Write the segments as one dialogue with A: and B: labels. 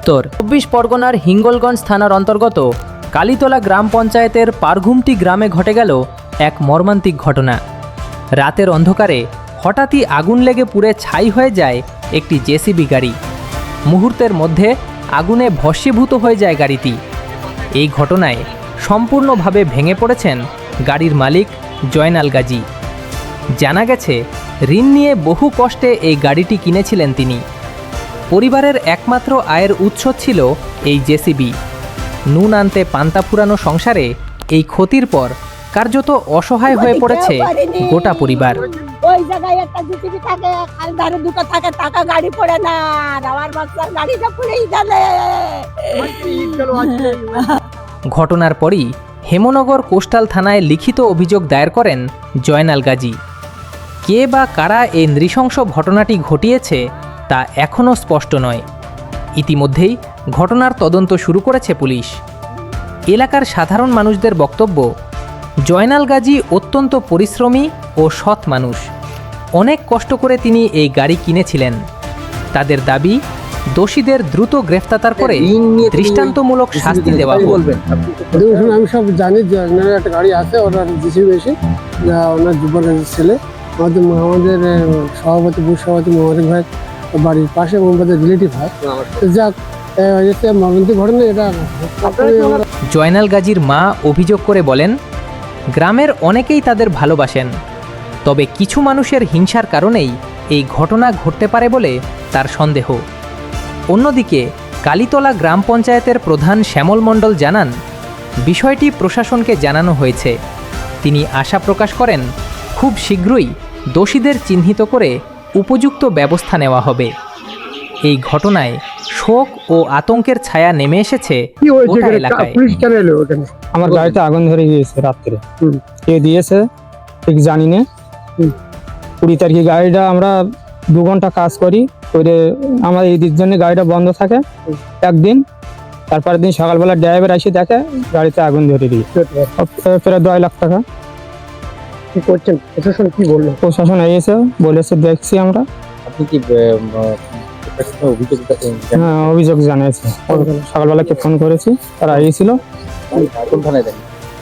A: উত্তর 24 পরগনার হিঙ্গলগঞ্জ থানার অন্তর্গত কালীতলা গ্রাম পঞ্চায়েতের পারঘুমটি গ্রামে ঘটে গেল এক মর্মান্তিক ঘটনা। রাতের অন্ধকারে হঠাৎই আগুন লেগে পুড়ে ছাই হয়ে যায় একটি জেসিবি গাড়ি। মুহূর্তের মধ্যে আগুনে ভস্মীভূত হয়ে যায় গাড়িটি। এই ঘটনায় সম্পূর্ণভাবে ভেঙে পড়েছেন গাড়ির মালিক জয়নাল গাজী। জানা গেছে ঋণ নিয়ে বহু কষ্টে এই গাড়িটি কিনেছিলেন তিনি। পরিবারের একমাত্র আয়ের উৎস ছিল এই জেসিবি। নুন আনতে পান্তা ফুরানো সংসারে এই ক্ষতির পর কার্যত অসহায় হয়ে পড়েছে গোটা পরিবার।
B: ওই জায়গায় একটা জেসিবি থাকে, খালদারে দুটো থাকে, টাকা গাড়ি পড়ে না, আমার বাচ্চার গাড়িটা পুড়েই গেলে।
A: ঘটনার পরই হেমনগর কোস্টাল থানায় লিখিত অভিযোগ দায়ের করেন জয়নাল গাজী। কে বা কারা এই নৃশংস ঘটনাটি ঘটিয়েছে তা এখনও স্পষ্ট নয়। ইতিমধ্যেই ঘটনার তদন্ত শুরু করেছে পুলিশ। এলাকার সাধারণ মানুষদের বক্তব্য, জয়নাল গাজী অত্যন্ত পরিশ্রমী ও সৎ মানুষ। অনেক কষ্ট করে তিনি এই গাড়ি কিনেছিলেন। তাদের দাবি, দোষীদের দ্রুত গ্রেফতার করে দৃষ্টান্তমূলক শাস্তি দেওয়া হোক।
C: দেখুন, আমি সব জানি যে একটা গাড়ি আছে, ওনার জিসিবি বেশি, ওনার যুবক ছেলে, আমাদের সভাপতি বুথ সভাপতি মোহাম্মদ ভাই বাড়ির পাশে মোহাম্মদের রিলেটিভ হয়। যাক, মর্মান্তিক ঘটনা এটা।
A: জয়নাল গাজীর মা অভিযোগ করে বলেন, গ্রামের অনেকেই তাদের ভালোবাসেন, তবে কিছু মানুষের হিংসার কারণেই এই ঘটনা ঘটতে পারে বলে তার সন্দেহ। অন্যদিকে কালীতলা গ্রাম পঞ্চায়েতের প্রধান শ্যামল মণ্ডল জানান, বিষয়টি প্রশাসনকে জানানো হয়েছে। তিনি আশা প্রকাশ করেন, খুব শীঘ্রই দোষীদের চিহ্নিত করে উপযুক্ত ব্যবস্থা নেওয়া হবে। এই ঘটনায় শোক ও আতঙ্কের ছায়া নেমে এসেছে গোটা এলাকায়।
D: আমার গাড়িতে আগুন ধরে গিয়েছে রাত্রে, কে দিয়েছে ঠিক জানি না। 20 তারিখে গাড়িটা আমরা 2 ঘন্টা কাজ করি, করে আমার এই দিক জন্য গাড়িটা বন্ধ থাকে একদিন। তারপরের দিন সকালবেলা ড্রাইভার এসে দেখে গাড়িতে আগুন ধরে দিয়েছে, প্রায় 2 লাখ টাকা।
C: কি করছেন? প্রশাসন কি বললো?
D: প্রশাসন এসে বলেছে, দেখছি আমরা।
E: আপনি কি
D: হ্যাঁ, অভিযোগ জানিয়েছে। সকালবেলাকে ফোন করেছি, তারা এসেছিল।
E: কোন থানায় দেন?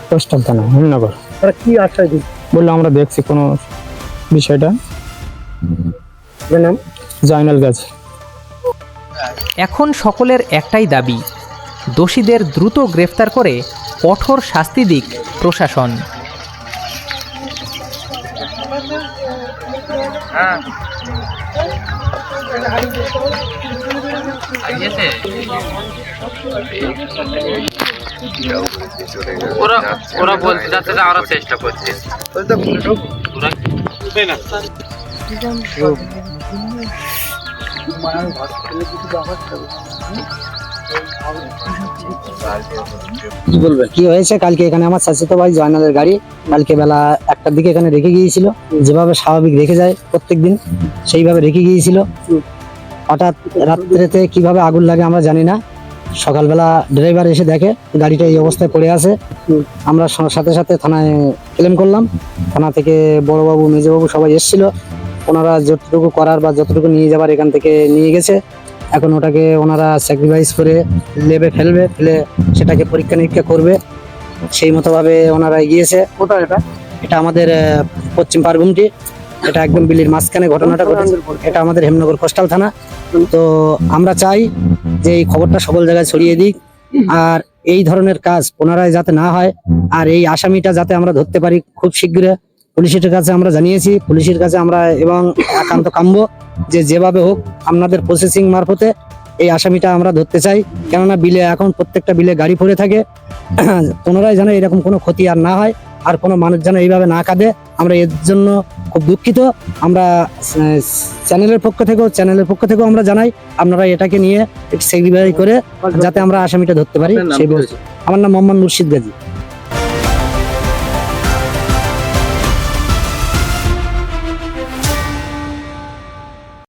D: কোস্টাল থানা, হেমনগর।
C: তারা কি আশ্বাস দিন?
D: বললো আমরা দেখছি কোনো বিষয়টা।
C: নাম
D: জয়নাল গাজী।
A: এখন সকলের একটাই দাবি, দোষীদের দ্রুত গ্রেফতার করে কঠোর শাস্তি দিক প্রশাসন।
F: ওরা বলতে যাচ্ছে যে আমরা চেষ্টা করছি।
G: কি হয়েছে, কালকে এখানে আমার চাচাতো ভাই জয়নালের গাড়ি কালকে বেলা 1টার দিকে এখানে রেখে গিয়েছিল। যেভাবে স্বাভাবিক রেখে যায় প্রত্যেকদিন, সেইভাবে রেখে গিয়েছিল। হঠাৎ রাত্রেতে কিভাবে আগুন লাগে আমরা জানি না। সকালবেলা ড্রাইভার এসে দেখে গাড়িটা এই অবস্থায় পড়ে আছে। আমরা সাথে সাথে থানায় ক্লেম করলাম। থানা থেকে বড়বাবু, মেজবাবু সবাই এসেছিল। ওনারা যতটুকু করার বা যতটুকু নিয়ে যাবার এখান থেকে নিয়ে গেছে। এখন ওটাকে ওনারা স্যাক্রিফাইস করে লেবে ফেলবে, ফেলে সেটাকে পরীক্ষা নিরীক্ষা করবে, সেই মতোভাবে ওনারা এগিয়েছে।
C: কোথায় এটা?
G: এটা আমাদের পশ্চিম পারঘুমটি, এটা একদম বিলির মাঝখানে ঘটনাটা ঘটেছে। এটা আমাদের হেমনগর কোস্টাল থানা। তো আমরা চাই যে এই খবরটা সকল জায়গায় ছড়িয়ে দিক, আর এই ধরনের কাজ পুনরায় যাতে না হয়, আর এই আসামিটা যাতে আমরা ধরতে পারি খুব শীঘ্রই। পুলিশের কাছে আমরা জানিয়েছি, পুলিশের কাছে আমরা এবং একান্ত কাম্য যে যেভাবে হোক আপনাদের প্রসেসিং মারফতে এই আসামিটা আমরা ধরতে চাই। কেননা বিলে এখন প্রত্যেকটা বিলে গাড়ি পড়ে থাকে। পুনরায় যেন এরকম কোনো ক্ষতি আর না হয়, আর কোনো মানুষ যেন এইভাবে না কাঁদে, আমরা এর জন্য খুব দুঃখিত। আমরা চ্যানেলের পক্ষ থেকেও আমরা জানাই, আপনারা এটাকে নিয়ে সেগ্রিফাই করে যাতে আমরা আসামিটা ধরতে পারি সেই। আমার নাম মোহাম্মদ মুর্শিদ গাজী।